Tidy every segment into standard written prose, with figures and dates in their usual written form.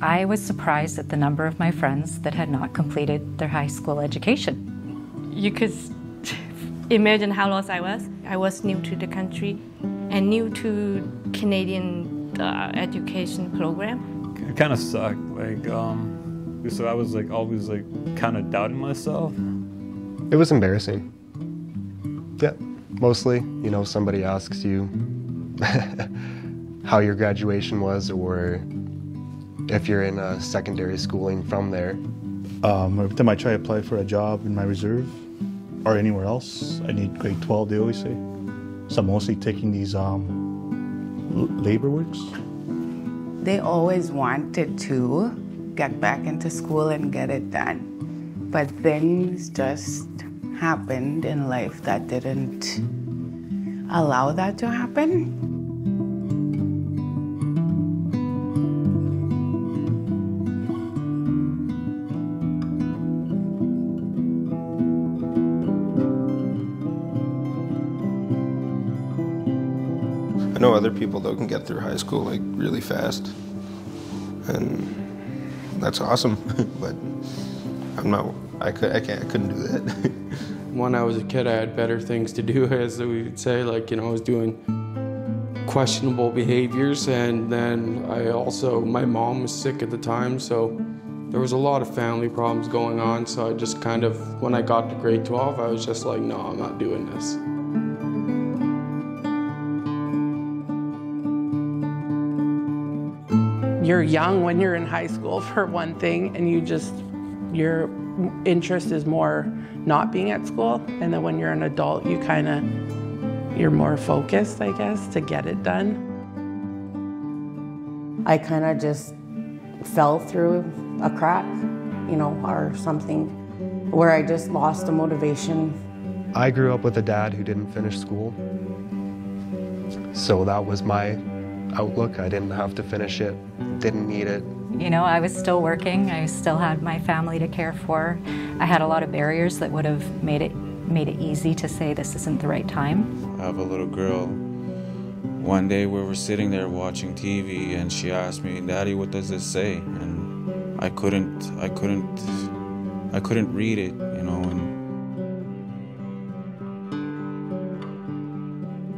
I was surprised at the number of my friends that had not completed their high school education. You could imagine how lost I was. I was new to the country and new to Canadian education program. It kind of sucked, so I was always kind of doubting myself. It was embarrassing. Yeah, mostly, somebody asks you how your graduation was, or if you're in a secondary schooling from there. Every time I try to apply for a job in my reserve or anywhere else, I need grade 12, they always say. So I'm mostly taking these labor works. They always wanted to get back into school and get it done. But things just happened in life that didn't allow that to happen. I know other people that can get through high school really fast, and that's awesome. But I couldn't do that. When I was a kid, I had better things to do, as we would say. I was doing questionable behaviors, and then my mom was sick at the time, so there was a lot of family problems going on. So I just when I got to grade 12, I was just like, no, I'm not doing this. You're young when you're in high school, for one thing, and your interest is more not being at school. And then when you're an adult, you're more focused, I guess, to get it done. I kind of just fell through a crack, or something, where I just lost the motivation. I grew up with a dad who didn't finish school, so that was my outlook. I didn't have to finish it, didn't need it. I was still working. I still had my family to care for. I had a lot of barriers that would have made it easy to say this isn't the right time. I have a little girl. One day we were sitting there watching TV, and she asked me, "Daddy, what does this say?" And I couldn't read it, and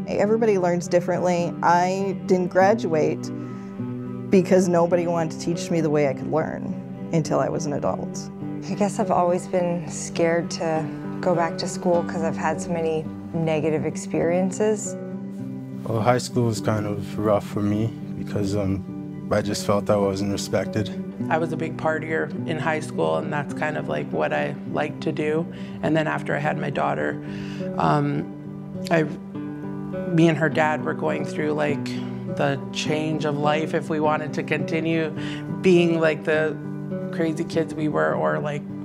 everybody learns differently. I didn't graduate because nobody wanted to teach me the way I could learn until I was an adult. I guess I've always been scared to go back to school because I've had so many negative experiences. Well, high school was kind of rough for me because I just felt I wasn't respected. I was a big partier in high school, and that's kind of what I liked to do. And then after I had my daughter, me and her dad were going through the change of life, if we wanted to continue being the crazy kids we were, or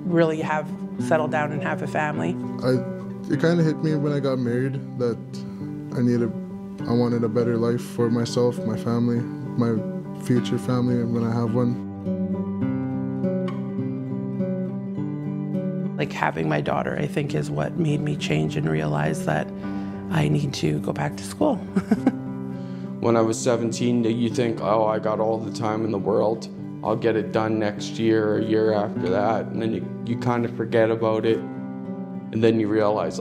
really have settled down and have a family. It kind of hit me when I got married that I wanted a better life for myself, my family, my future family when I have one. Having my daughter, I think, is what made me change and realize that I need to go back to school. When I was 17, you think, oh, I got all the time in the world. I'll get it done next year or a year after that. And then you kind of forget about it. And then you realize,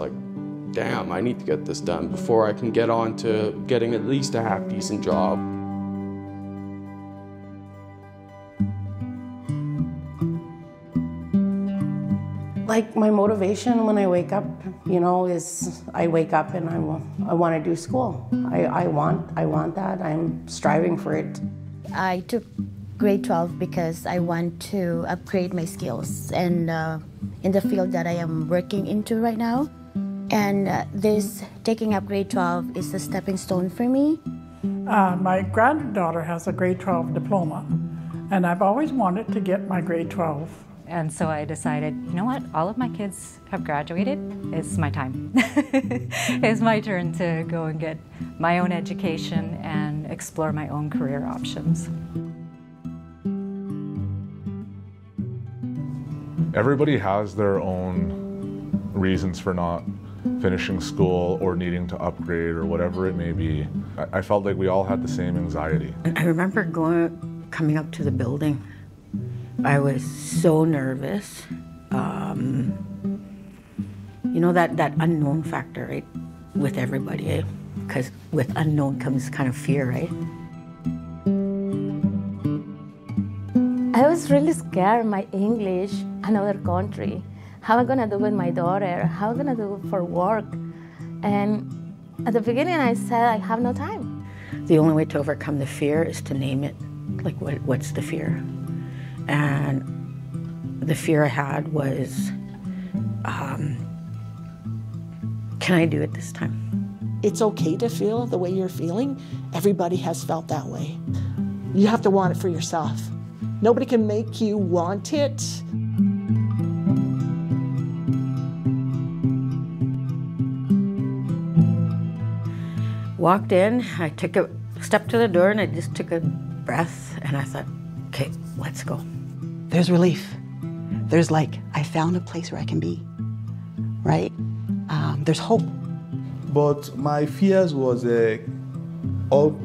damn, I need to get this done before I can get on to getting at least a half-decent job. My motivation when I wake up, is I wake up and I want to do school. I want that. I'm striving for it. I took grade 12 because I want to upgrade my skills and in the field that I am working into right now. And this taking up grade 12 is a stepping stone for me. My granddaughter has a grade 12 diploma, and I've always wanted to get my grade 12. And so I decided, you know what, all of my kids have graduated. It's my time. It's my turn to go and get my own education and explore my own career options. Everybody has their own reasons for not finishing school or needing to upgrade or whatever it may be. I felt like we all had the same anxiety. I remember coming up to the building I was so nervous. You know, that unknown factor, right? With everybody, eh? Because with unknown comes kind of fear, right? I was really scared. My English, another country. How am I gonna do with my daughter? How am I gonna do for work? And at the beginning, I said I have no time. The only way to overcome the fear is to name it. Like, what's the fear? And the fear I had was, can I do it this time? It's okay to feel the way you're feeling. Everybody has felt that way. You have to want it for yourself. Nobody can make you want it. Walked in, I took a step to the door and I just took a breath and I thought, okay, let's go. There's relief. There's like, I found a place where I can be, right? There's hope. But my fears was all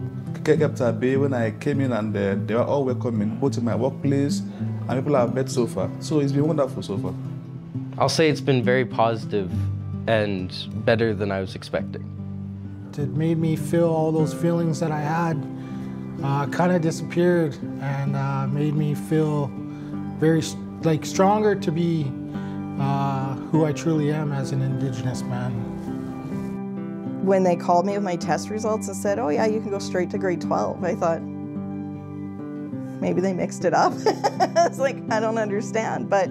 kept at bay when I came in, and they were all welcoming, both in my workplace and people I've met so far. So it's been wonderful so far. I'll say it's been very positive and better than I was expecting. It made me feel all those feelings that I had kind of disappeared, and made me feel very stronger to be who I truly am as an Indigenous man. When they called me with my test results and said, oh yeah, you can go straight to grade 12, I thought, maybe they mixed it up. It's like, I don't understand. But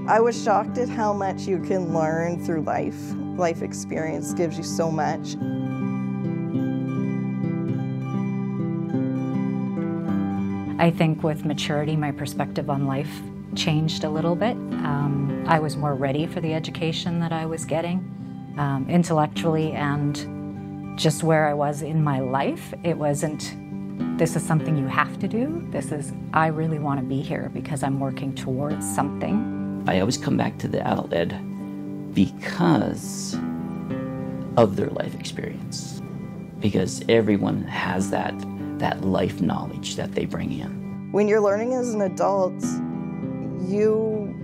I was shocked at how much you can learn through life. Life experience gives you so much. I think with maturity, my perspective on life changed a little bit. I was more ready for the education that I was getting, intellectually, and just where I was in my life. It wasn't, this is something you have to do. This is, I really want to be here because I'm working towards something. I always come back to the adult ed because of their life experience, because everyone has that life knowledge that they bring in. When you're learning as an adult, you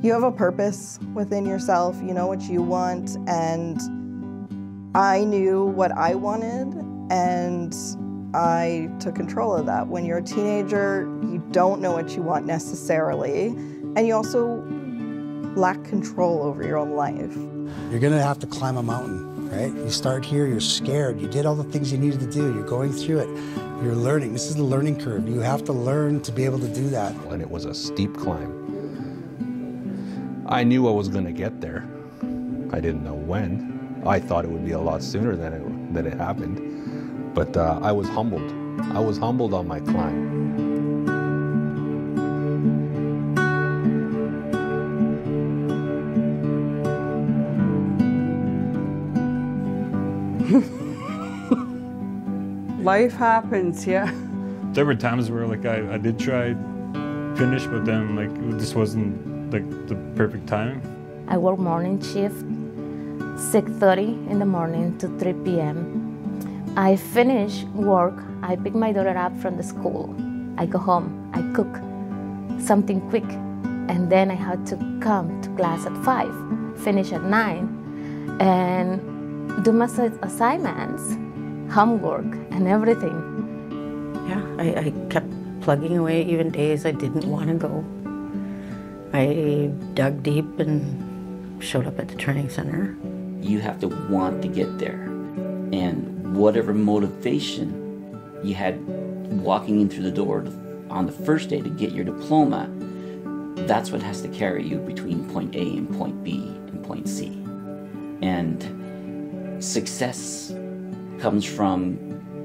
have a purpose within yourself. You know what you want, and I knew what I wanted, and I took control of that. When you're a teenager, you don't know what you want necessarily, and you also lack control over your own life. You're gonna have to climb a mountain, right? You start here, you're scared, you did all the things you needed to do, you're going through it, you're learning. This is the learning curve. You have to learn to be able to do that. And it was a steep climb. I knew I was gonna get there. I didn't know when. I thought it would be a lot sooner than it happened. But I was humbled. I was humbled on my climb. Life happens, yeah. There were times where like I did try finish, but then like this wasn't like the perfect timing. I work morning shift, 6:30 in the morning to 3 p.m. I finish work, I pick my daughter up from the school. I go home, I cook something quick, and then I had to come to class at 5, finish at 9, and do my assignments, homework, and everything. Yeah, I kept plugging away even days I didn't want to go. I dug deep and showed up at the training center. You have to want to get there. And whatever motivation you had walking in through the door on the first day to get your diploma, that's what has to carry you between point A and point B and point C. And success comes from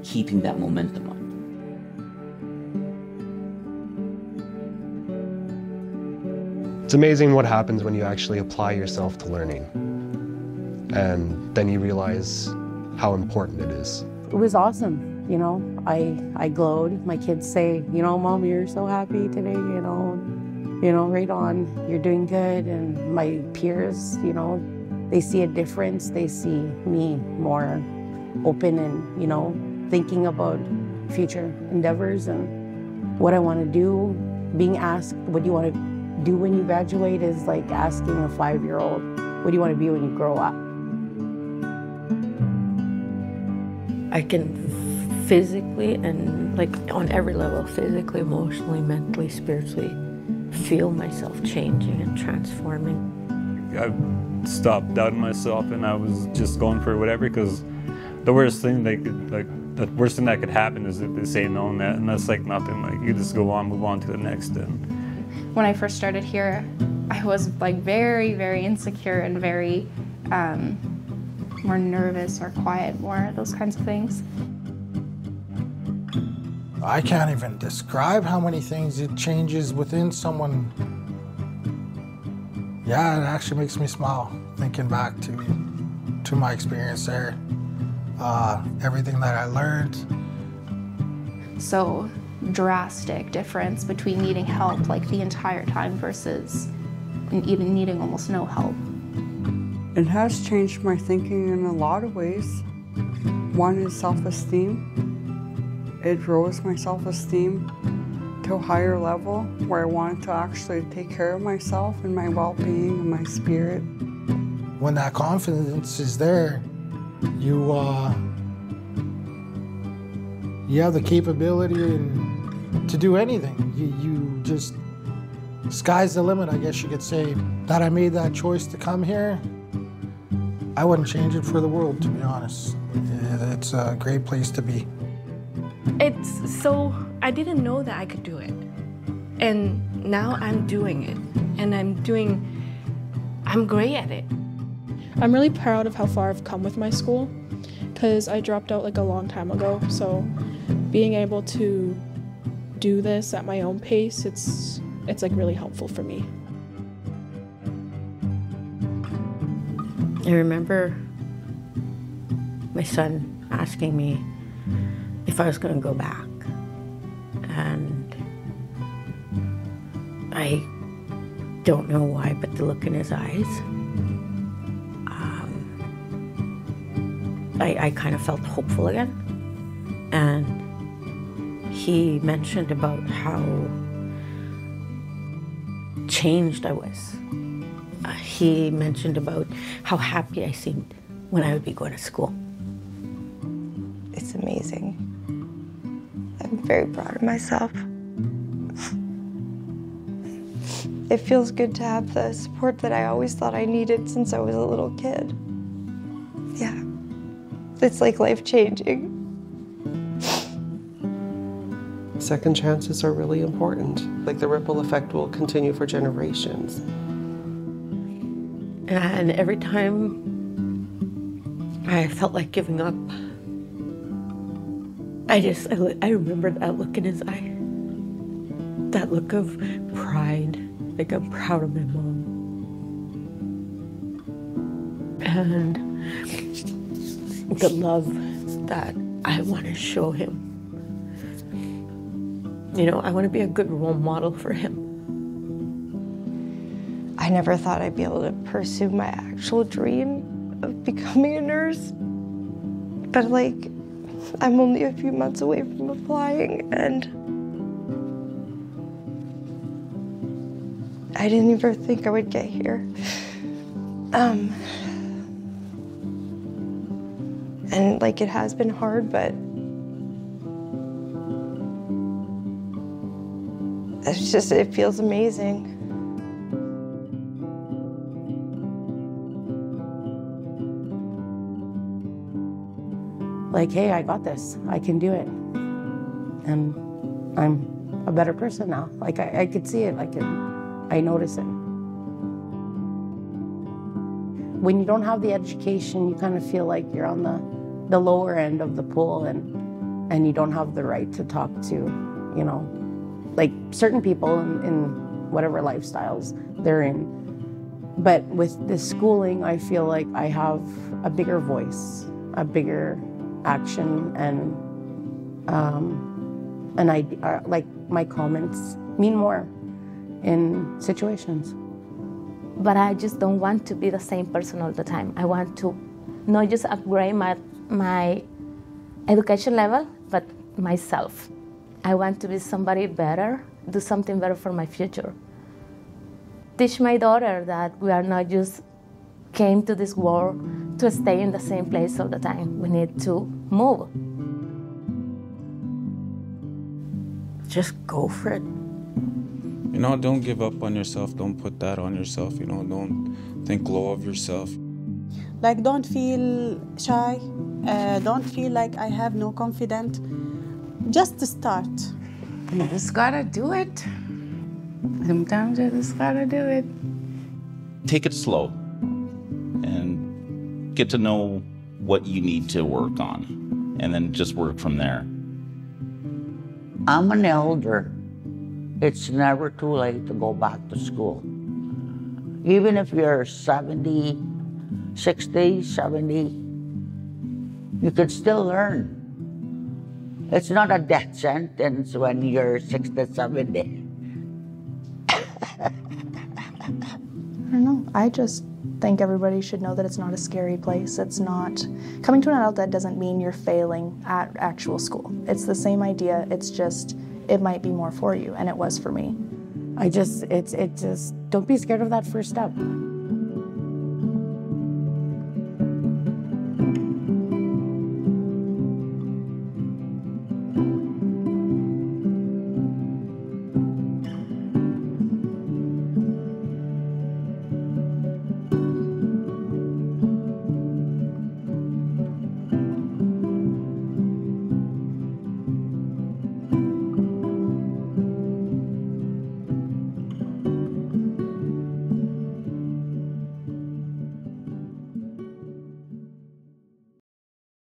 keeping that momentum up. It's amazing what happens when you actually apply yourself to learning. And then you realize how important it is. It was awesome, you know. I glowed. My kids say, you know, Mom, you're so happy today, you know, right on, you're doing good. And my peers, you know, they see a difference. They see me more open and, you know, thinking about future endeavors and what I want to do being asked, what do you want to do when you graduate, is like asking a 5-year-old, what do you want to be when you grow up? I can physically and like on every level, physically, emotionally, mentally, spiritually, feel myself changing and transforming. I stopped doubting myself and I was just going for whatever, because the worst thing the worst thing that could happen is if they say no, and that's like nothing. Like, you just go on, move on to the next. And when I first started here, I was like very, very insecure and very more nervous or quiet, more those kinds of things. I can't even describe how many things it changes within someone. Yeah, it actually makes me smile thinking back to my experience there. Everything that I learned. So drastic difference between needing help like the entire time versus even needing almost no help. It has changed my thinking in a lot of ways. One is self-esteem. It rose my self-esteem to a higher level where I wanted to actually take care of myself and my well-being and my spirit. When that confidence is there, you have the capability to do anything. You just, sky's the limit, I guess you could say. That I made that choice to come here, I wouldn't change it for the world, to be honest. It's a great place to be. I didn't know that I could do it. And now I'm doing it. And I'm great at it. I'm really proud of how far I've come with my school, because I dropped out like a long time ago. So being able to do this at my own pace, it's like really helpful for me. I remember my son asking me if I was going to go back. And I don't know why, but the look in his eyes, I kind of felt hopeful again. And he mentioned about how changed I was. He mentioned about how happy I seemed when I would be going to school. It's amazing. I'm very proud of myself. It feels good to have the support that I always thought I needed since I was a little kid. Yeah, it's like life-changing. Second chances are really important. Like, the ripple effect will continue for generations. And every time I felt like giving up, I remember that look in his eye. That look of pride, like I'm proud of my mom. And the love that I want to show him. You know, I want to be a good role model for him. I never thought I'd be able to pursue my actual dream of becoming a nurse. But like, I'm only a few months away from applying, and I didn't even think I would get here. And like, it has been hard, but it feels amazing. Like, hey, I got this. I can do it. And I'm a better person now. Like, I could see it. I notice it. When you don't have the education, you kind of feel like you're on the lower end of the pool, and you don't have the right to talk to, you know, like certain people in whatever lifestyles they're in. But with this schooling, I feel like I have a bigger voice, a bigger action, and like my comments mean more in situations. But I just don't want to be the same person all the time. I want to not just upgrade my education level, but myself. I want to be somebody better do something better for my future. Teach my daughter that we are not just came to this world to stay in the same place all the time. We need to move. Just go for it. You know, don't give up on yourself. Don't put that on yourself. You know, don't think low of yourself. Like, don't feel shy. Don't feel like I have no confidence. Just start. You just gotta do it. Sometimes you just gotta do it. Take it slow and get to know what you need to work on, and then just work from there. I'm an elder. It's never too late to go back to school. Even if you're 70, 60, 70, you can still learn. It's not a death sentence when you're 60, 70. I don't know. I just think everybody should know that it's not a scary place. It's not, coming to an adulthood doesn't mean you're failing at actual school. It's the same idea. It's just, it might be more for you, and it was for me. It's just, don't be scared of that first step.